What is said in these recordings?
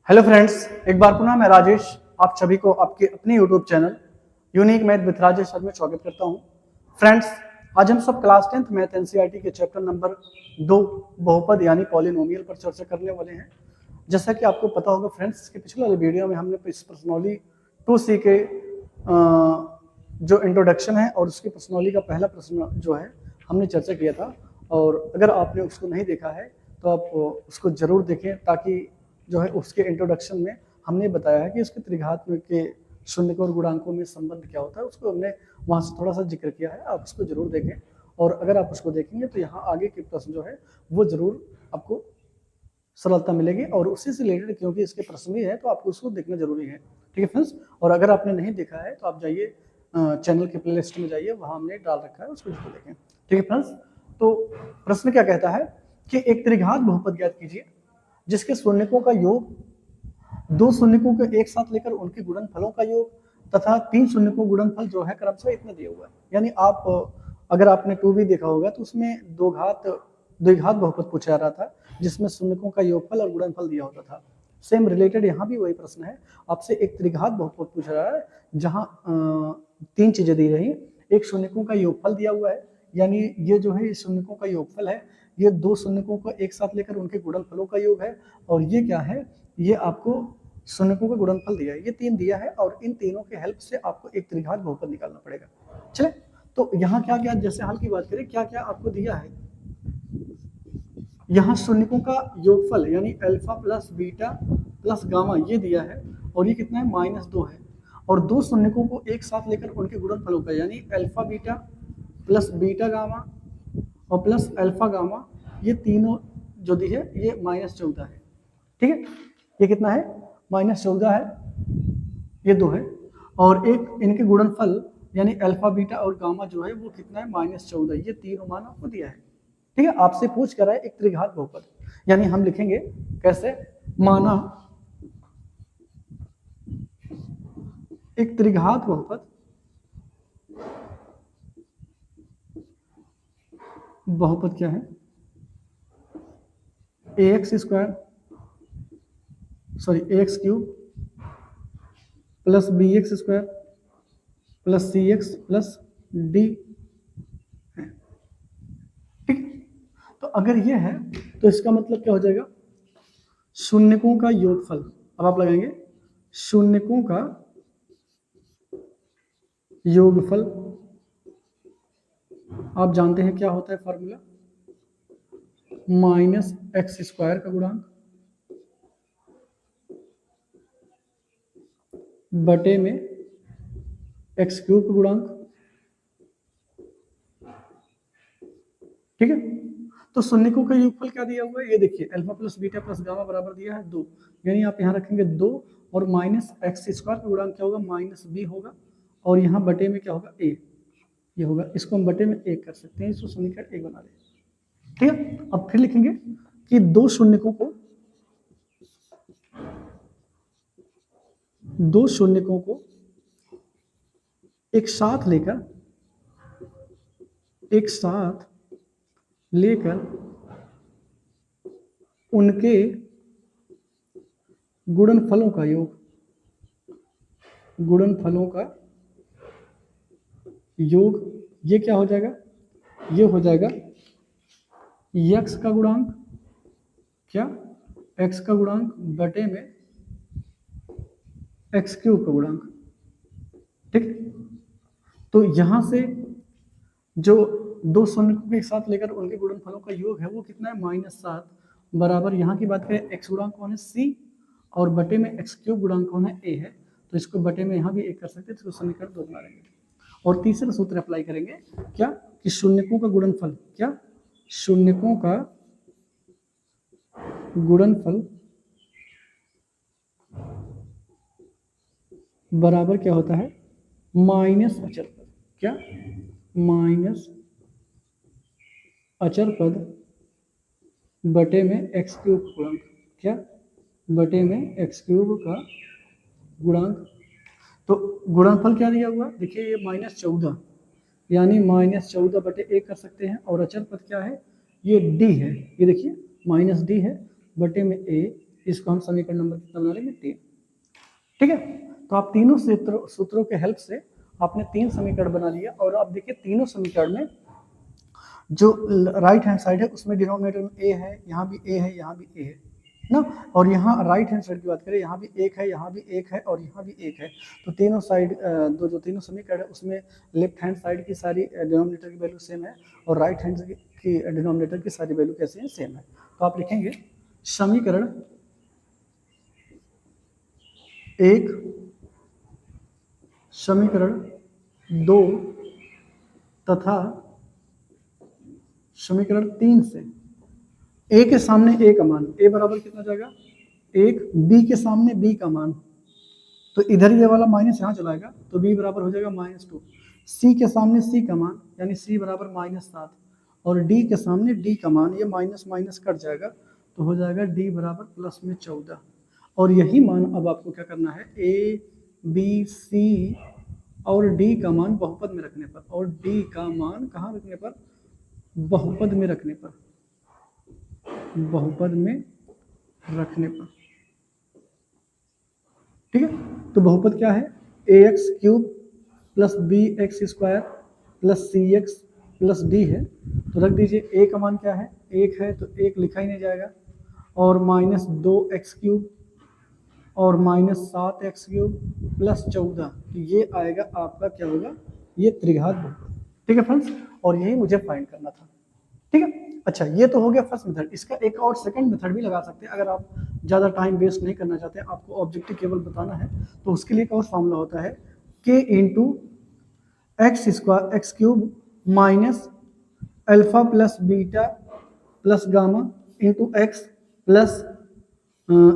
Hello friends, एक बार पुनः मैं राजेश आप सभी को आपके अपने YouTube channel unique math with Rajesh sir में स्वागत करता हूं। फ्रेंड्स, आज हम सब क्लास 10th मैथ एनसीईआरटी के चैप्टर नंबर 2 बहुपद यानी पॉलिनोमियल पर चर्चा करने वाले हैं। जैसा कि आपको पता होगा फ्रेंड्स, इसके पिछले वाले वीडियो में हमने इस पर्सनॉली 2C के जो इंट्रोडक्शन है और उसकी पर्सनॉली का पहला प्रश्न जो है हमने चर्चा किया था। और अगर आपने उसको नहीं देखा है तो आप उसको जरूर देखें, ताकि जो है उसके इंट्रोडक्शन में हमने बताया है कि उसके त्रिघात के शून्य और गुणांकों में संबंध क्या होता है, उसको हमने वहां से थोड़ा सा जिक्र किया है। आप उसको जरूर देखें, और अगर आप उसको देखेंगे तो यहाँ आगे के प्रश्न जो है वो जरूर आपको सरलता मिलेगी। और उसी से रिलेटेड क्योंकि इसके प्रश्न भी है तो आपको उसको देखना जरूरी है। ठीक है फ्रेंड्स, और अगर आपने नहीं देखा है तो आप जाइए चैनल के प्ले लिस्ट में जाइए, वहां हमने डाल रखा है, उसको जरूर देखें। ठीक है फ्रेंड्स, तो प्रश्न क्या कहता है कि एक त्रिघात बहुपद ज्ञात कीजिए जिसके शून्यकों का योग दो शून्यकों को एक साथ लेकर उनके गुणनफलों का योग तथा तीन शून्यकों गुणनफल जो है क्रमशः इतना दिया हुआ है। यानी आप अगर आपने 2B देखा होगा तो उसमें द्विघात बहुपद पूछा जा रहा था जिसमें शून्यकों का योगफल और गुणनफल दिया होता था। सेम रिलेटेड यहाँ भी वही प्रश्न है, आपसे एक त्रिघात बहुपद पूछा जा रहा है जहाँ तीन चीजें दी रही। एक शून्यकों का योगफल दिया हुआ है, यानी ये जो है शून्यकों का योगफल है, ये दो शून्यकों को एक साथ लेकर उनके गुणनफलों का योग है। और ये क्या है, ये आपको शून्यकों का गुणनफल दिया है, ये तीन दिया है और इन तीनों के हेल्प से आपको एक त्रिघात बहुपद निकालना पड़ेगा। चले, तो यहाँ क्या क्या जैसे हल की बात करें, क्या क्या आपको दिया है। यहाँ शून्यकों का योगफल यानी alpha plus beta plus gamma ये दिया है, और ये कितना है -2 है। और दो शून्यकों को एक साथ लेकर उनके गुणनफलों का यानी alpha beta plus beta gamma और प्लस अल्फा गामा, ये तीनों जो दी है ये -14 है। ठीक है, ये कितना है, -14 है, ये 2 है। और एक इनके गुणनफल यानी अल्फा बीटा और गामा जो है वो कितना है, -14। ये तीनों मान आपको दिया है। ठीक है, आपसे पूछ कर है एक त्रिघात बहुपद, यानी हम लिखेंगे कैसे, माना एक त्रिघात बहुपद क्या है, ax cube plus bx square plus cx plus d है। ठीक, तो अगर ये है तो इसका मतलब क्या हो जाएगा, शून्यकों का योगफल। अब आप लगाएंगे शून्यकों का योगफल, आप जानते हैं क्या होता है फॉर्मूला, -x² का गुणांक बटे में x³ का गुणांक। ठीक है, तो शून्यकों का योगफल क्या दिया हुआ है, ये देखिए alpha plus beta plus gamma बराबर दिया है 2, यानी आप यहाँ रखेंगे 2 और -x² का गुणांक क्या होगा, -b होगा, और यहाँ बटे में क्या होगा, a ये होगा। इसको हम बटे में 1 कर सकते हैं, इसको समीकरण 1 बना दें। ठीक है, अब फिर लिखेंगे कि दो शून्यकों को एक साथ लेकर उनके गुणनफलों का योग ये क्या हो जाएगा, ये हो जाएगा x का गुणांक, क्या x का गुणांक बटे में x³ का गुणांक। ठीक, तो यहां से जो दो शून्य को एक साथ लेकर उनके गुणनफलों का योग है वो कितना है, -7 बराबर, यहाँ की बात करें x गुणांक कौन है, c, और बटे में x³ गुणांक कौन है, a है। तो इसको बटे में यहाँ भी 1 कर सकते हैं, तो समीकरण 2 बना लेंगे। और तीसरा सूत्र अप्लाई करेंगे, क्या कि शून्यकों का गुणनफल, क्या शून्यकों का गुणनफल बराबर क्या होता है, माइनस अचर पद, क्या माइनस अचर पद बटे में x³ गुणांक, क्या बटे में x³ का गुणांक। तो गुणनफल क्या दिया हुआ, देखिए ये -14 यानी -14 बटे 1 कर सकते हैं, और अचर पद क्या है, ये d है, ये देखिए -d है बटे में a, इसको हम समीकरण नंबर कितना बना लेंगे 3। ठीक है, तो आप तीनों सूत्रों के हेल्प से आपने 3 समीकरण बना लिया। और आप देखिए तीनों समीकरण में जो राइट हैंड साइड है उसमें डिनोमिनेटर में ए है, यहाँ भी ए है, यहाँ भी ए है ना। और यहाँ राइट हैंड साइड की बात करें, यहाँ भी एक है, यहाँ भी एक है और यहाँ भी एक है। तो तीनों साइड जो तीनों समीकरण है उसमें लेफ्ट हैंड साइड की सारी डिनोमिनेटर की वैल्यू सेम है और राइट हैंड की डिनोमिनेटर की सारी वैल्यू कैसे है, सेम है। तो आप लिखेंगे समीकरण 1, समीकरण 2 तथा समीकरण 3 से ए के सामने ए का मान, ए बराबर कितना जाएगा 1, बी के सामने बी का मान, तो इधर ये वाला माइनस यहाँ चलाएगा तो बी बराबर हो जाएगा -2, सी के सामने सी का मान यानी सी बराबर -7 और डी के सामने डी का मान, ये माइनस माइनस कट जाएगा तो हो जाएगा डी बराबर +14। और यही मान अब आपको क्या करना है, ए बी सी और डी का मान बहुपद में रखने पर, और डी का मान कहाँ रखने पर, बहुपद में रखने पर, बहुपद में रखने पर। ठीक है, तो बहुपद क्या है, ax³ + bx² + cx + d है। तो रख दीजिए a का मान क्या है, 1 है तो 1 लिखा ही नहीं जाएगा, और -2x³ और -7x³ + 14, तो ये आएगा आपका क्या होगा, ये त्रिघात बहुपद। ठीक है फ्रेंड्स, और यही मुझे फाइंड करना था। ठीक है, अच्छा ये तो हो गया फर्स्ट मेथड। इसका एक और सेकंड मेथड भी लगा सकते हैं अगर आप ज़्यादा टाइम वेस्ट नहीं करना चाहते, आपको ऑब्जेक्टिव केवल बताना है, तो उसके लिए एक और फॉर्मूला होता है k × x² minus alpha plus beta plus gamma into X plus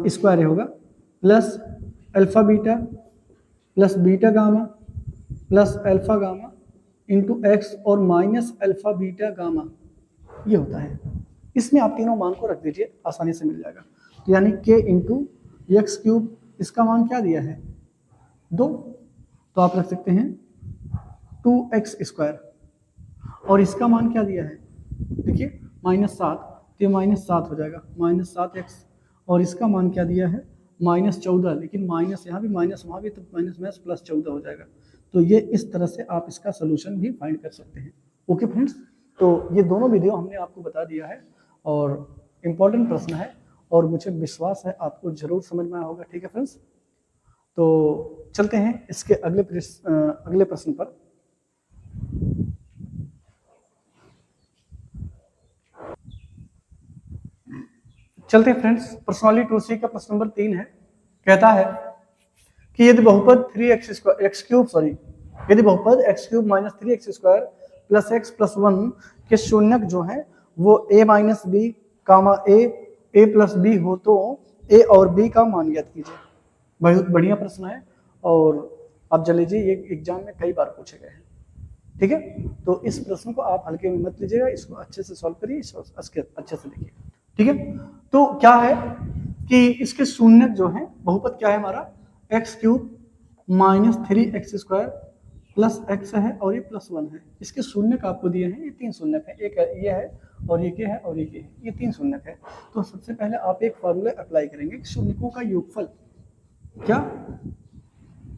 square होगा plus alpha beta plus beta gamma plus alpha gamma into X और माइनस अल्फा बीटा गामा, ये होता है। इसमें आप तीनों मान को रख दीजिए, आसानी से मिल जाएगा। तो यानी k × x³, इसका मान क्या दिया है 2, तो आप रख सकते हैं 2x², और इसका मान क्या दिया है देखिए -7, तो ये -7 हो जाएगा -7x, और इसका मान क्या दिया है -14, लेकिन माइनस यहाँ भी माइनस वहाँ भी, तो माइनस +14 हो जाएगा। तो ये इस तरह से आप इसका सोल्यूशन भी फाइंड कर सकते हैं। ओके फ्रेंड्स, तो ये दोनों वीडियो हमने आपको बता दिया है और इम्पोर्टेंट प्रश्न है और मुझे विश्वास है आपको जरूर समझ में आया होगा। ठीक है फ्रेंड्स, तो चलते हैं इसके अगले प्रश्न पर। चलते हैं फ्रेंड्स, प्रश्नावली 2C का प्रश्न नंबर 3 है। कहता है कि यदि बहुपद 3x³ यदि बहुपद x³ - 3x² + x + 1 के शून्यक जो है वो a - b, a + b हो तो a और b का मान ज्ञात कीजिए। बहुत बढ़िया प्रश्न है और आप जान लीजिए ये एग्जाम में कई बार पूछे गए हैं। ठीक है, तो इस प्रश्न को आप हल्के में मत लीजिएगा, इसको अच्छे से सॉल्व करिए, इसको अच्छे से देखिए। ठीक है, तो क्या है कि इसके शून्यक जो है, बहुपद क्या है हमारा x³ - 3x² + x है और ये +1 है। इसके शून्यक आपको दिए हैं, ये 3 शून्यक है, एक ये है और ये क्या है और ये है, ये 3 शून्यक है। तो सबसे पहले आप एक फॉर्मूला अप्लाई करेंगे कि शून्यकों का योगफल, क्या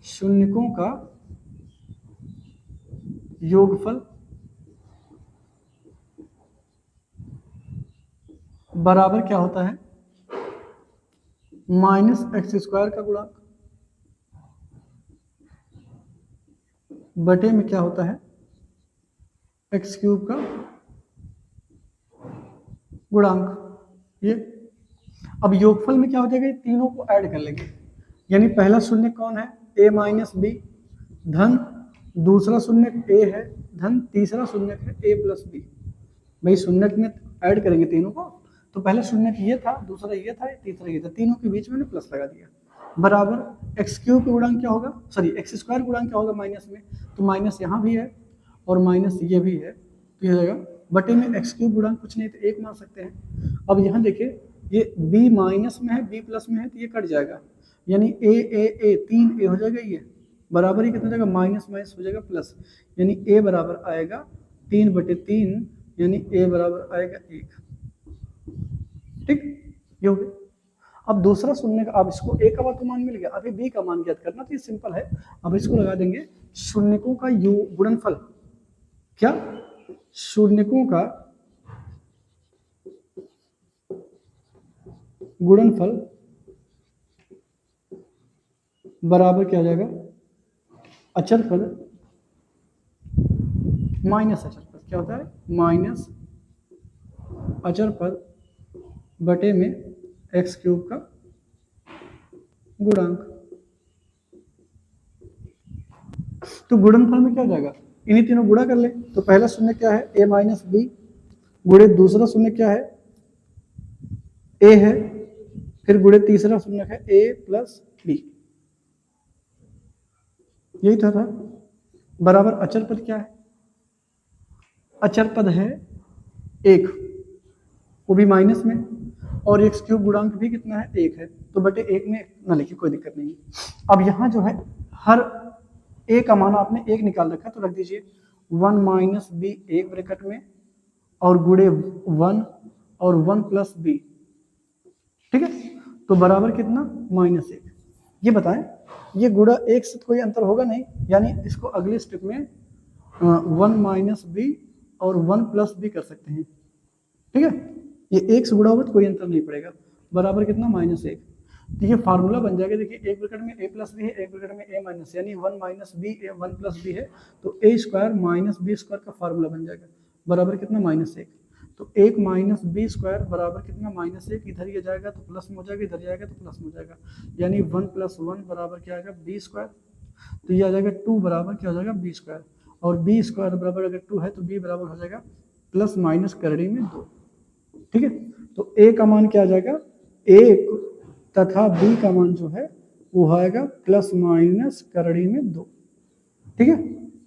शून्यकों का योगफल बराबर क्या होता है -x² का गुणांक बटे में क्या होता है x³ का गुणांक। ये अब योगफल में क्या हो जाएगा, तीनों को ऐड कर लेंगे, यानी पहला शून्य कौन है a - b धन दूसरा शून्यक a है धन तीसरा शून्यक है a + b। भाई शून्यक में ऐड करेंगे तीनों को, तो पहला शून्यक ये था, दूसरा ये था, तीसरा ये था, तीनों के बीच में प्लस लगा दिया, बराबर x³ का गुणांक क्या होगा, सॉरी x² गुणांक क्या होगा माइनस में, तो माइनस यहाँ भी है और माइनस ये भी है, तो ये हो जाएगा बटे में x³ गुणांक कुछ नहीं तो 1 मान सकते हैं। अब यहाँ देखिए ये b माइनस में है, b प्लस में है, तो ये कट जाएगा, यानी a 3 a हो जाएगा, ये बराबर ही कितना जाएगा माइनस माइनस हो जाएगा प्लस, यानी a बराबर आएगा 3/3, यानी a बराबर आएगा 1। ठीक, ये हो गया। अब दूसरा शून्य का, अब इसको ए का तो मान मिल गया, अभी बी का मान ज्ञात करना, तो ये सिंपल है। अब इसको लगा देंगे शून्यकों का यू गुणनफल, क्या शून्यकों का गुणनफल बराबर क्या आ जाएगा, अचर पद माइनस अचर पद, क्या होता है माइनस अचर पद बटे में एक्स क्यूब का गुणांक। तो गुणनफल में क्या हो जाएगा, इन्हीं तीनों गुणा कर ले। तो पहला शून्य क्या है, ए माइनस बी, गुणे दूसरा शून्य क्या है, ए है, फिर गुणे तीसरा शून्य है ए प्लस बी, यही था। बराबर अचर पद क्या है, अचर पद है एक, वो भी माइनस में, और एक्स क्यूब गुणांक भी कितना है, एक है, तो बटे एक में ना लिखिए, कोई दिक्कत नहीं है। अब यहाँ जो है हर ए का मान आपने एक निकाल रखा, तो रख दीजिए 1 माइनस बी एक ब्रैकेट में, और गुणे 1 और 1 प्लस बी, ठीक है, तो बराबर कितना -1। ये बताएं, ये गुणा एक से कोई अंतर होगा नहीं, यानी इसको अगले स्टेप में 1 माइनस बी और 1 प्लस बी कर सकते हैं, ठीक है, ये एक से गुणा होगा तो कोई अंतर नहीं पड़ेगा, बराबर कितना -1। तो ये फार्मूला बन जाएगा, देखिए एक ब्रैकेट में a प्लस बी है, एक ब्रैकेट में a माइनस, यानी 1 माइनस बी 1 प्लस बी है, तो a square minus B square का फार्मूला बन जाएगा, बराबर कितना -1। तो 1 माइनस बी स्क्वायर बराबर कितना -1, इधर ये जाएगा तो प्लस में हो जाएगा, इधर जाएगा तो प्लस में हो जाएगा, यानी 1 + 1 बराबर क्या आएगा बी स्क्वायर, तो ये आ जाएगा 2 बराबर क्या हो जाएगा बी स्क्वायर, और बी स्क्वायर बराबर अगर 2 है तो बी बराबर हो जाएगा प्लस माइनस करड़ी में 2, ठीक है। तो ए का मान क्या आ जाएगा 1 तथा बी का मान जो है वो आएगा प्लस माइनस करड़ी में 2, ठीक है।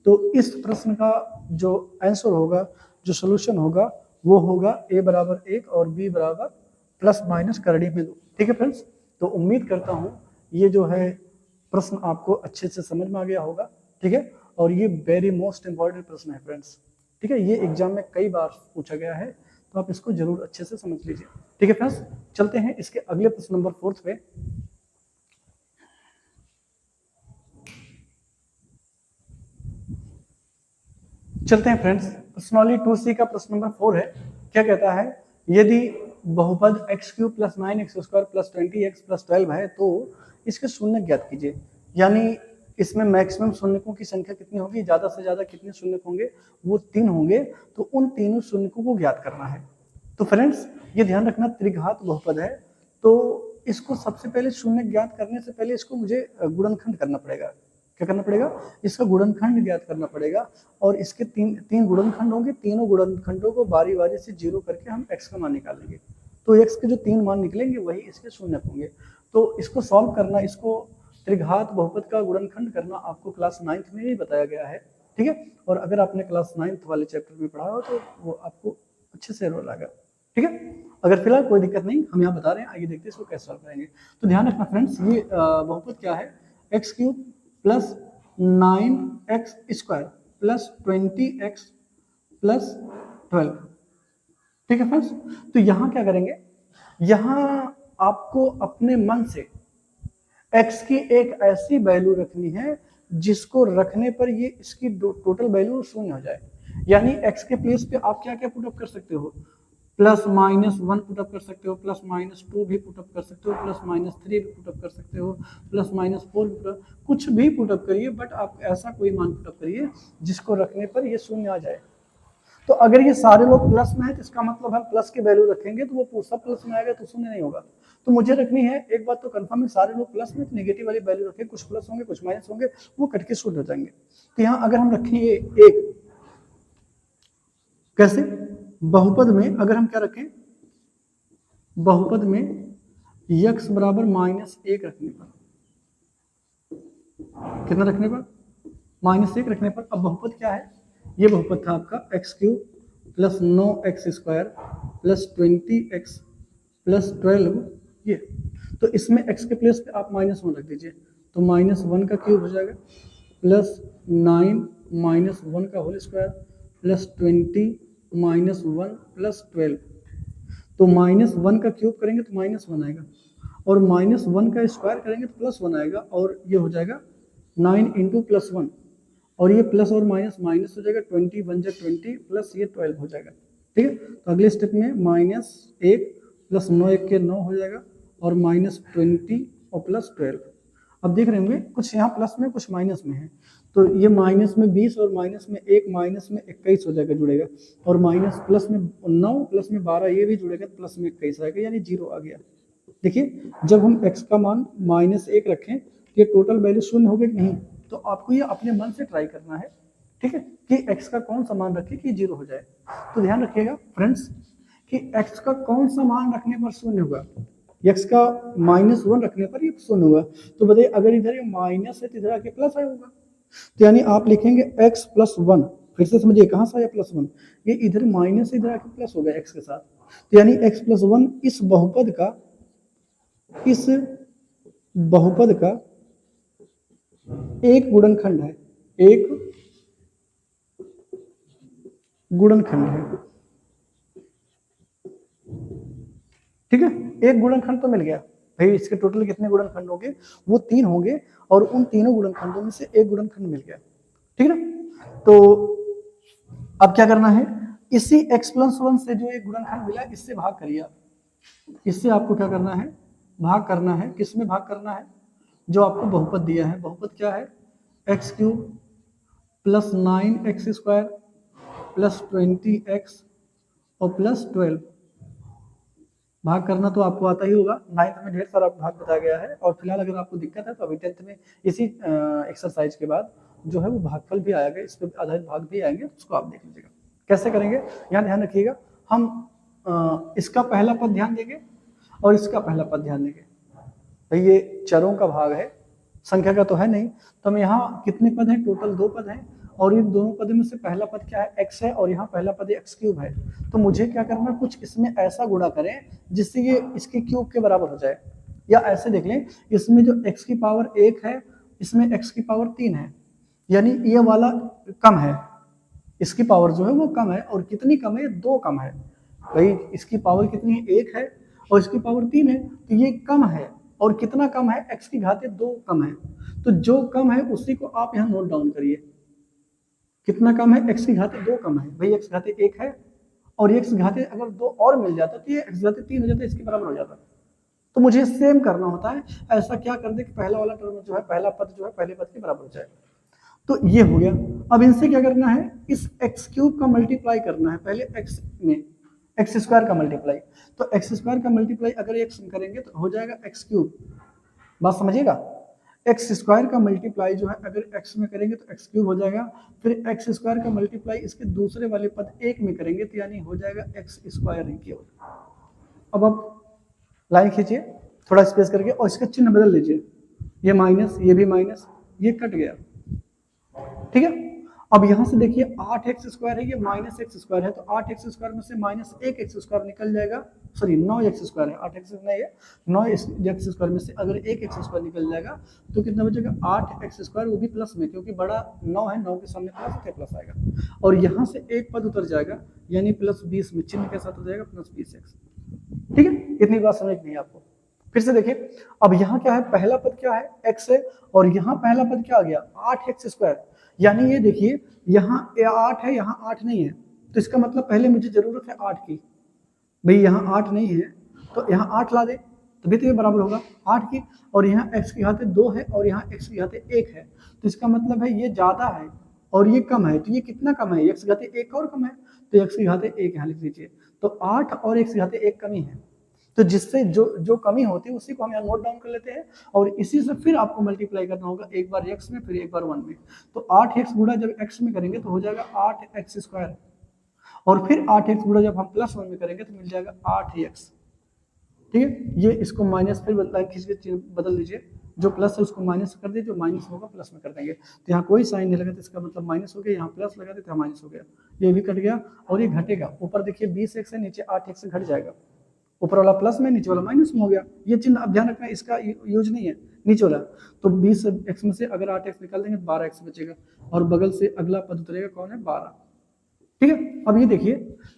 तो इस प्रश्न का जो आंसर होगा, जो सोल्यूशन होगा, वो होगा ए बराबर 1 और बी बराबर प्लस माइनस करड़ी में 2, ठीक है फ्रेंड्स। तो उम्मीद करता हूँ ये जो है प्रश्न आपको अच्छे से समझ में आ गया होगा, ठीक है, और ये वेरी मोस्ट इंपॉर्टेंट प्रश्न है फ्रेंड्स, ठीक है, ये एग्जाम में कई बार पूछा गया है, तो आप इसको जरूर अच्छे से समझ लीजिए, ठीक है फ्रेंड्स। चलते हैं इसके अगले प्रश्न नंबर 4 पे। चलते हैं फ्रेंड्स, प्रश्नावली 2C का प्रश्न नंबर 4 है। क्या कहता है, यदि बहुपद x³ + 9x² + 20x + 12 है तो इसके शून्य ज्ञात कीजिए, यानी इसमें मैक्सिमम शून्यकों की संख्या कितनी होगी, ज्यादा से ज्यादा कितने शून्य होंगे, वो 3 होंगे, तो उन तीनों शून्यकों को ज्ञात करना है। तो फ्रेंड्स ये ध्यान रखना, त्रिघात बहुपद है, तो इसको सबसे पहले शून्य ज्ञात करने से पहले इसको मुझे गुणनखंड करना पड़ेगा। क्या करना पड़ेगा, इसका गुणनखंड ज्ञात करना पड़ेगा, और इसके तीन गुणनखंड होंगे, तीनों गुणनखंडों को बारी बारी से जीरो करके हम x का मान निकालेंगे, तो x के जो 3 मान निकलेंगे वही इसके शून्य होंगे। तो इसको सॉल्व करना, इसको त्रिघात बहुपद का गुणनखंड करना आपको क्लास 9th में ही बताया गया है, ठीक है, और अगर आपने क्लास 9th वाले चैप्टर में पढ़ा हो तो वो आपको अच्छे से रोल आएगा, ठीक है। अगर फिलहाल कोई दिक्कत नहीं, हम यहाँ बता रहे हैं, आइए देखते हैं इसको कैसे सॉल्व करेंगे। तो ध्यान रखना फ्रेंड्स, ये बहुपद क्या है, x³ + 9x² + 20x + 12, ठीक है फ्रेंड्स। तो यहाँ क्या करेंगे, यहाँ आपको अपने मन से x की एक ऐसी वैल्यू रखनी है जिसको रखने पर ये इसकी टोटल वैल्यू शून्य हो जाए, यानी x के प्लेस पे आप क्या क्या पुटअप कर सकते हो, +-1 पुटअप कर सकते हो, +-2 भी पुटअप कर सकते हो, +-3 भी पुटअप कर सकते हो, +-4 भी कुछ भी पुटअप करिए, बट आप ऐसा कोई मान पुटअप करिए जिसको रखने पर ये शून्य आ जाए। तो अगर ये सारे लोग प्लस में है तो इसका मतलब हम प्लस की वैल्यू रखेंगे तो वो सब प्लस में आएगा, तो शून्य नहीं होगा। तो मुझे रखनी है, एक बात तो कंफर्म है, सारे लोग प्लस में, तो नेगेटिव वाली वैल्यू रखें, कुछ प्लस होंगे कुछ माइनस होंगे, वो कट के शून्य हो जाएंगे। तो यहाँ अगर हम रखेंगे एक, कैसे, बहुपद में अगर हम क्या रखें, बहुपद में x बराबर -1 रखने पर, कितना रखने पर, -1 रखने पर, अब बहुपद क्या है, ये बहुपद था आपका x³ + 9x² + 20x + 12, ये, तो इसमें x के प्लेस पे आप -1 रख दीजिए, तो -1 का क्यूब हो जाएगा, +9 - 1 का होल स्क्वायर + 20 - 1 + 12, तो -1 का क्यूब करेंगे तो -1 आएगा, और -1 का स्क्वायर करेंगे तो +1 आएगा, और ये हो जाएगा 9 इंटू +1, और ये प्लस और माइनस माइनस हो जाएगा, 20 बन जाए 20 प्लस ये 12 हो जाएगा। ठीक है, तो अगले स्टेप में -1 प्लस 9 1 के 9 हो जाएगा, और -20 और प्लस 12। अब देख रहे होंगे कुछ यहाँ प्लस में कुछ माइनस में है, तो ये माइनस में 20 और माइनस में 1 माइनस में 21 हो जाएगा, जुड़ेगा, और माइनस प्लस में 9 प्लस में 12 ये भी जुड़ेगा, प्लस में 21 आएगा, यानी 0 आ गया। देखिए जब हम x का मान -1 रखें तो ये टोटल वैल्यू 0 हो गई नहीं, तो आपको ये अपने मन से ट्राई करना है, ठीक है, कि x का कौन सा मान रखें कि 0 हो जाए। तो ध्यान रखिएगा फ्रेंड्स कि x का कौन सा मान रखने पर 0 होगा, x का -1 रखने पर ये 0 होगा। तो बताइए अगर इधर ये माइनस है तो इधर आके प्लस आएगा, तो यानी आप लिखेंगे x प्लस 1, फिर से समझिए कहाँ से आया +1, ये इधर माइनस इधर आके प्लस हो गया x के साथ, तो यानी x प्लस 1 इस बहुपद का एक गुणनखंड है, एक गुणनखंड है। ठीक है, एक गुणनखंड तो मिल गया भाई, इसके टोटल कितने गुणनखंड होंगे, वो 3 होंगे, और उन तीनों गुणनखंडों में से एक गुणनखंड मिल गया। ठीक है ना, तो अब क्या करना है, इसी x+1 से जो एक गुणनखंड मिला इससे भाग करिए। इससे आपको क्या करना है, भाग करना है, किसमें भाग करना है, जो आपको बहुपद दिया है। बहुपद क्या है, x³ plus 9x² plus 20x और प्लस 12। भाग करना तो आपको आता ही होगा, 9th में ढेर सारा भाग बताया गया है, और फिलहाल अगर आपको दिक्कत है तो अभी 10th में इसी एक्सरसाइज के बाद जो है वो भागफल भी आएगा, इस पर आधारित भाग भी आएंगे, उसको आप देख लीजिएगा कैसे करेंगे। यहाँ ध्यान रखिएगा, हम इसका पहला पद ध्यान देंगे और इसका पहला पद ध्यान देंगे। भाई ये चरों का भाग है, संख्या का तो है नहीं, तो हम यहाँ कितने पद हैं, टोटल 2 पद हैं, और इन दोनों पदों में से पहला पद क्या है, x है, और यहाँ पहला पद x³ है। तो मुझे क्या करना है, कुछ इसमें ऐसा गुणा करें जिससे ये इसके क्यूब के बराबर हो जाए, या ऐसे देख लें, इसमें जो x की पावर 1 है, इसमें x की पावर 3 है, यानी ये वाला कम है, इसकी पावर जो है वो कम है, और कितनी कम है, 2 कम है। भाई इसकी पावर कितनी है, 1 है, और इसकी पावर 3 है, तो ये कम है, और कितना कम है, x की घाते 2 कम है। तो जो कम है उसी को आप यहाँ नोट डाउन करिए, कितना कम है, x की घाते 2 कम है, भाई x घाते 1 है, और x घाते अगर 2 और मिल जाता तो ये x घाते 3 हो जाता, इसके बराबर हो जाता। तो मुझे सेम करना होता है, ऐसा क्या कर दे कि पहला वाला टर्म जो है, पहला पद जो है पहले पद के बराबर हो जाए। तो ये हो गया। अब इनसे क्या करना है, इस x³ का मल्टीप्लाई करना है, पहले x में x² का मल्टीप्लाई, तो x² का मल्टीप्लाई अगर x में करेंगे तो हो जाएगा x³, बात समझिएगा, x² का मल्टीप्लाई जो है अगर x में करेंगे तो x³ हो जाएगा, फिर x² का मल्टीप्लाई इसके दूसरे वाले पद 1 में करेंगे तो यानी हो जाएगा x² केवल। अब आप लाइन खींचिए थोड़ा स्पेस करके, और इसका चिन्ह बदल लीजिए, ये माइनस, ये भी माइनस, ये कट गया। ठीक है, अब यहां से देखिए 8x² है, ये -x² है, तो 8x² में से -1x² निकल जाएगा, सॉरी 9x² है, 8x नहीं है, 9x² में से अगर 1x² निकल जाएगा तो कितना बचेगा, 8x², वो भी प्लस में, क्योंकि बड़ा 9 है, 9 के सामने प्लस है, प्लस आएगा, और यहाँ से एक पद उतर जाएगा, यानी +20 में चिन्ह के साथ हो जाएगा +20x। ठीक है, इतनी बात समझ नहीं आपको। फिर से देखिए, अब यहाँ क्या है, पहला पद क्या है, x है, और यहाँ पहला पद क्या आ गया, 8x², यानी ये देखिए यहाँ 8 है, यहाँ 8 नहीं है, तो इसका मतलब पहले मुझे जरूरत है 8 की, भाई यहाँ 8 नहीं है तो यहाँ 8 ला दे, तभी तो ये बराबर होगा 8 की, और यहाँ x की घाते 2 है, और यहाँ x की घाते 1 है, तो इसका मतलब है ये ज्यादा है और ये कम है, तो ये कितना कम है, x की घाते 1 और कम है, तो x की घाते 1 यहाँ लिख दीजिए, तो 8 और x की घाते 1 कमी है, तो जिससे जो कमी होती है उसी को हम यहाँ नोट डाउन कर लेते हैं, और इसी से फिर आपको मल्टीप्लाई करना होगा, एक बार x में फिर एक बार 1 में, तो 8x गुणा जब x में करेंगे तो हो जाएगा 8x², और फिर 8x गुणा जब हम +1 में करेंगे तो मिल जाएगा 8x। ठीक है, ये इसको माइनस, फिर लाइन खींच के बदल दीजिए, जो प्लस है उसको माइनस कर दीजिए, जो माइनस होगा प्लस में कर देंगे, तो यहाँ कोई साइन नहीं लगा तो इसका मतलब माइनस हो गया, यहाँ प्लस लगा देते हैं माइनस हो गया, ये भी कट गया, और ये घटेगा, ऊपर देखिए 20x है, नीचे 8x घट जाएगा, ऊपर वाला प्लस में, नीचे वाला माइनस में हो गया, ये चिन्ह अब ध्यान रखना, इसका यूज नहीं है, नीचे वाला, तो 20x में से अगर 8x निकाल देंगे तो 12x बचेगा, और बगल से अगला पद उतरेगा कौन है, 12। ठीक है, अब ये देखिए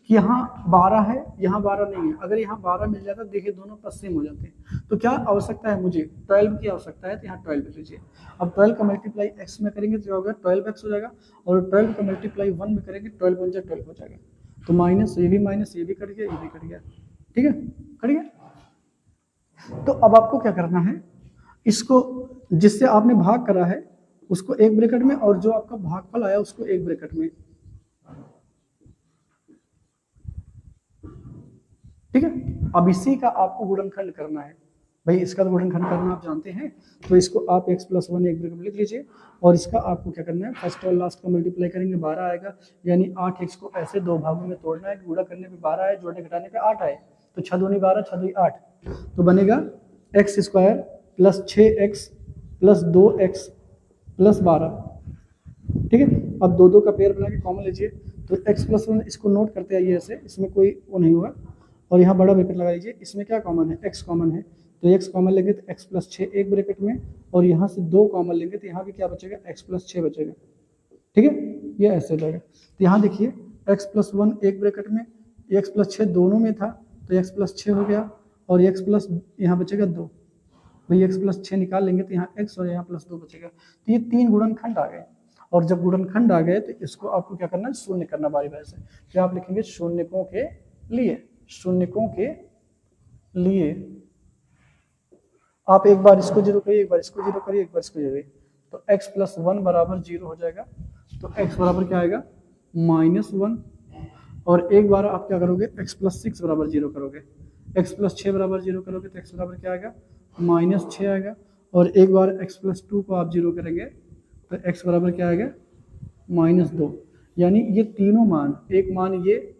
कि यहाँ 12 है, यहाँ 12 नहीं है। अगर यहाँ 12 मिल जाता देखिए दोनों प्लस सेम हो जाते हैं। तो क्या आवश्यकता है मुझे, 12 की आवश्यकता है, तो यहाँ 12 लिख लीजिए। अब 12 का मल्टीप्लाई एक्स में करेंगे तो क्या होगा, 12x हो जाएगा, और 12 का मल्टीप्लाई 1 में करेंगे 12 × 12 हो जाएगा। तो माइनस ये भी कट गया, ये भी कट गया, ठीक है, कट गया। तो अब आपको क्या करना है, इसको जिससे आपने भाग करा है उसको एक ब्रैकेट में, और जो आपका भागफल आया उसको एक ब्रैकेट में, ठीक है। अब इसी का आपको गुणनखंड करना है भाई, इसका तो गुणनखंड करना आप जानते हैं। तो इसको आप x + 1 एक ब्रैकेट में लिख लीजिए, और इसका आपको क्या करना है, फर्स्ट और लास्ट का मल्टीप्लाई करेंगे 12 आएगा, यानी 8x को ऐसे दो भागों में तोड़ना है, गुणा करने पे 12 आए, जोड़ने घटाने पे 8 आए, तो 6 दूनी 12, 6 दूनी 8, तो बनेगा x² + 6x + 2x + 12, ठीक है। अब दो दो का पेयर बना के कॉमन लीजिए, तो x + 1 इसको नोट करते आइए ऐसे, इसमें कोई वो नहीं होगा, और यहाँ बड़ा ब्रैकेट लगा लीजिए। इसमें क्या कॉमन है, x कॉमन है, तो x कॉमन लेंगे तो x + 6 एक ब्रैकेट में, और यहाँ से 2 कॉमन लेंगे तो यहाँ भी क्या बचेगा, x + 6 बचेगा, ठीक है, ये ऐसे हो जाएगा। तो यहाँ देखिए x + 1 एक ब्रैकेट में, x + 6 दोनों में था, तो x + 6 हो गया, और x प्लस यहाँ बचेगा 2, भाई x + 6 निकाल लेंगे तो यहाँ x और यहाँ +2 बचेगा। तो ये 3 गुणनखंड आ गए, और जब गुणनखंड आ गए तो इसको आपको क्या करना है, शून्य करना बारी बारी से। क्या आप लिखेंगे, शून्यकों के लिए, शून्यकों के लिए आप एक बार इसको जीरो करिए, एक बार इसको जीरो करिए, एक बार इसको जीरो करिए, तो x + 1 = 0 हो जाएगा। तो x बराबर क्या आएगा, -1, और एक बार आप क्या करोगे, x + 6 = 0 करोगे, x + 6 = 0 करोगे तो x बराबर क्या आएगा, -6 आएगा, और एक बार x + 2 को आप 0 करेंगे तो x बराबर क्या आएगा, -2। यानी ये तीनों मान, एक मान ये,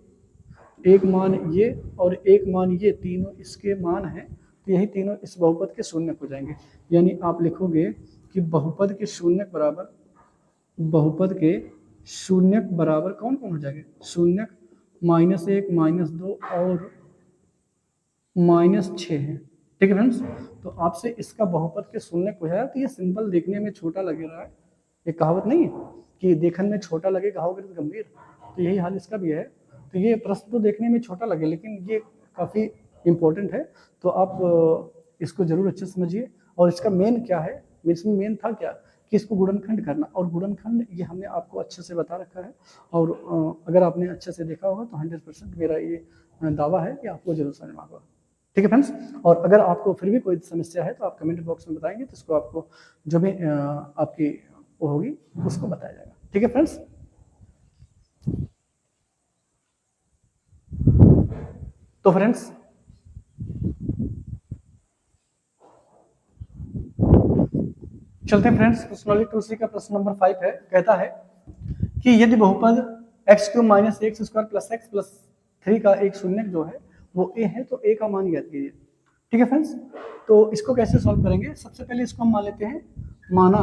एक मान ये, और एक मान ये, तीनों इसके मान हैं, तो यही तीनों इस बहुपद के शून्यक हो जाएंगे। यानी आप लिखोगे कि बहुपद के शून्यक बराबर, बहुपद के शून्यक बराबर कौन कौन हो जाएंगे, शून्यक -1, -2 और -6 है, ठीक है फ्रेंड्स। तो आपसे इसका बहुपद के शून्यक हो जाएगा। तो ये सिंपल देखने में छोटा लग रहा है, ये कहावत नहीं है कि देखने में छोटा लगे घाव गंभीर, तो यही हाल इसका भी है। तो ये प्रश्न तो देखने में छोटा लगे, लेकिन ये काफ़ी इम्पोर्टेंट है, तो आप इसको जरूर अच्छे से समझिए। और इसका मेन क्या है, इसमें मेन था क्या कि इसको गुणनखंड करना, और गुणनखंड ये हमने आपको अच्छे से बता रखा है, और अगर आपने अच्छे से देखा होगा तो 100% मेरा ये दावा है कि आपको जरूर समझ में आएगा, ठीक है फ्रेंड्स। और अगर आपको फिर भी कोई समस्या है तो आप कमेंट बॉक्स में बताएंगे, तो इसको आपको जो भी आपकी वो होगी उसको बताया जाएगा, ठीक है फ्रेंड्स। तो फ्रेंड्स चलते हैं फ्रेंड्स, प्रश्न 2C का प्रश्न नंबर 5 है, कहता है कि यदि बहुपद x³ - x² + x + 3 का एक शून्यक जो है वो a है, तो a का मान ज्ञात कीजिए, ठीक है फ्रेंड्स। तो इसको कैसे सॉल्व करेंगे, सबसे पहले इसको हम मान लेते हैं, माना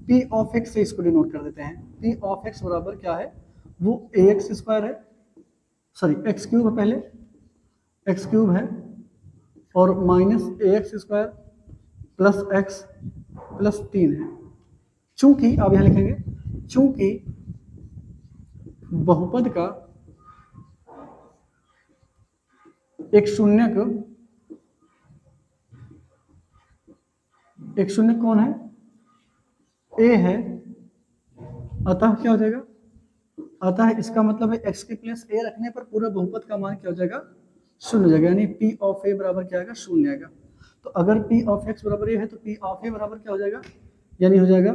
p(x) से इसको डिनोट कर देते हैं। p(x) बराबर क्या है, वो ax² है, सॉरी x³ है, पहले x³ है, और -ax² + x + 3 है। चूंकि आप यहां लिखेंगे, चूंकि बहुपद का एक शून्यक कौन है, a है, अतः क्या हो जाएगा, अतः इसका मतलब है x के प्लेस a रखने पर पूरा बहुपद का मान क्या हो जाएगा, शून्य हो जाएगा, यानी p(a) बराबर क्या आएगा, शून्य आएगा। तो अगर p(x) बराबर a है तो p(a) बराबर क्या हो जाएगा, यानी हो जाएगा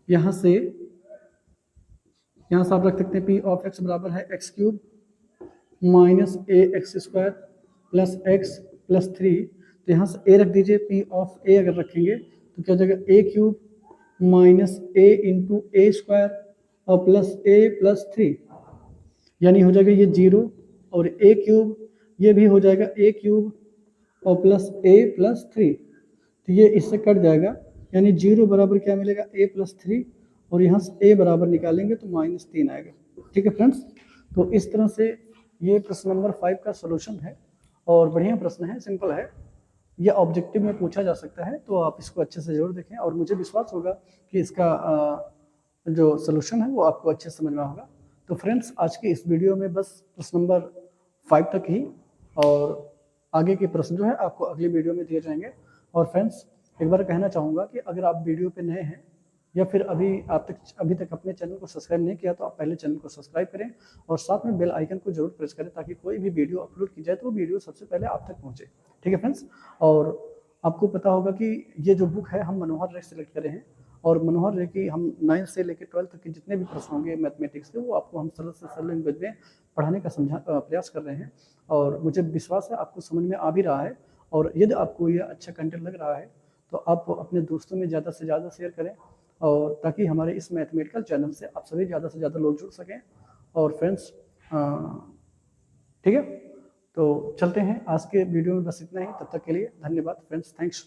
यहाँ से आप रख सकते हैं p(x) बराबर है x³ - ax² + x + 3, तो यहाँ से a रख दीजिए, p(a) अगर रखेंगे तो क्या हो जाएगा, a³ - a × a² और +a + 3, यानी हो जाएगा ये 0, और a³ ये भी हो जाएगा a³ और +a + 3, तो ये इससे कट जाएगा, यानी 0 बराबर क्या मिलेगा, a + 3, और यहाँ से a बराबर निकालेंगे तो -3 आएगा, ठीक है फ्रेंड्स। तो इस तरह से ये प्रश्न नंबर 5 का सोल्यूशन है, और बढ़िया प्रश्न है, सिंपल है, ये ऑब्जेक्टिव में पूछा जा सकता है, तो आप इसको अच्छे से जरूर देखें, और मुझे विश्वास होगा कि इसका जो सोल्यूशन है वो आपको अच्छे से समझ में होगा। तो फ्रेंड्स आज की इस वीडियो में बस प्रश्न नंबर 5 तक ही, और आगे के प्रश्न जो है आपको अगली वीडियो में दिए जाएंगे। और फ्रेंड्स एक बार कहना चाहूँगा कि अगर आप वीडियो पे नए हैं या फिर अभी तक अपने चैनल को सब्सक्राइब नहीं किया तो आप पहले चैनल को सब्सक्राइब करें और साथ में बेल आइकन को जरूर प्रेस करें ताकि कोई भी वीडियो अपलोड की जाए तो वो वीडियो सबसे पहले आप तक पहुँचे। ठीक है फ्रेंड्स, और आपको पता होगा कि ये जो बुक है हम मनोहर रे सेलेक्ट करे हैं, और मनोहर रे की हम 9 से लेकर 12 तक के जितने भी प्रश्न होंगे मैथमेटिक्स के, वो आपको हम सरल से सरल लैंग्वेज में पढ़ाने का प्रयास कर रहे हैं। और मुझे विश्वास है आपको समझ में आ भी रहा है, और यदि आपको ये अच्छा कंटेंट लग रहा है तो आप अपने दोस्तों में ज़्यादा से ज़्यादा शेयर करें, और ताकि हमारे इस मैथमेटिकल चैनल से आप सभी ज़्यादा से ज़्यादा लोग जुड़ सकें। और फ्रेंड्स ठीक है, तो चलते हैं, आज के वीडियो में बस इतना ही। तब तक के लिए धन्यवाद फ्रेंड्स, थैंक्स।